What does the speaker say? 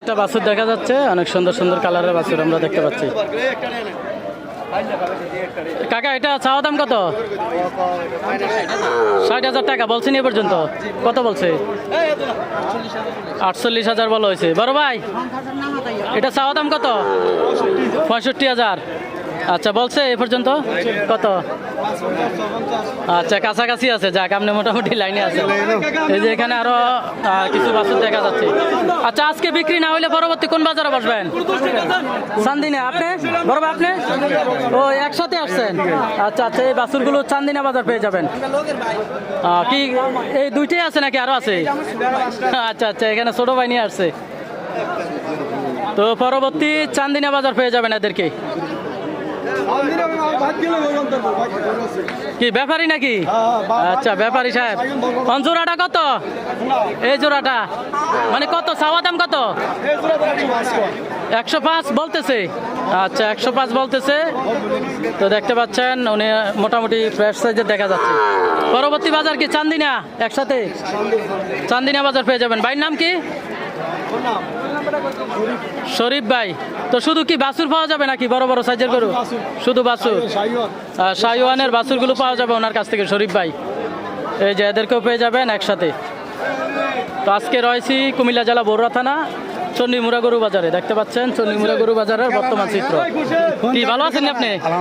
একটা বাছুর দেখা যাচ্ছে, অনেক সুন্দর সুন্দর কালারের বাছুর আমরা দেখতে পাচ্ছি। কাকা এটা চাওয়া দাম কত? 60,000 টাকা বলছেন এ পর্যন্ত? কত বলছে? 48,000 বলা হয়েছে। বড় ভাই এটা চাওয়া দাম কত? 65,000। আচ্ছা বলছে এ পর্যন্ত কত? আচ্ছা কাছাকাছি আছে, যাক আপনি মোটামুটি লাইনে আছে। এই যে এখানে আরো কিছু বাছুর দেখা যাচ্ছে। আচ্ছা আজকে বিক্রি না হইলে পরবর্তী কোন বাজারে বসবেন? চান্দিনা। আপনি বড় ভাই আপনি? ও একসাথে আসছেন? আচ্ছা আচ্ছা এই বাছুরগুলো চান্দিনা বাজার পেয়ে যাবেন। কি এই দুইটাই আছে নাকি আরো আছে? আচ্ছা আচ্ছা এখানে ছোট ভাই নিয়ে আসছে, তো পরবর্তী চান্দিনা বাজার পেয়ে যাবেন এদেরকে। কি ব্যাপারী নাকি? আচ্ছা ব্যাপারী সাহেব, জোড়াটা কত? এই জোড়াটা মানে কত চাওয়া দাম কত? 105 বলতেছে। আচ্ছা 105 বলতেছে। তো দেখতে পাচ্ছেন উনি মোটামুটি ফ্রেশ সাইজের দেখা যাচ্ছে। পরবর্তী বাজার কি চান্দিনা? একসাথে চান্দিনা বাজার পেয়ে যাবেন। ভাইয়ের নাম কি? শরীফ ভাই। তো শুধু কি বাছুর পাওয়া যাবে নাকি বড় বড় সাইজের গরু? শুধু বাছুর, শাইওয়ানের বাছুরগুলো পাওয়া যাবে ওনার কাছ থেকে শরীফ ভাই। এই যে এদেরকেও পেয়ে যাবেন একসাথে। তো আজকে রয়েছি কুমিল্লা জেলা বরুড়া থানা চন্ডিমুড়া গরু বাজারে। দেখতে পাচ্ছেন চন্ডিমুড়া গরু বাজারের বর্তমান চিত্র। কি ভালো আছেন আপনি?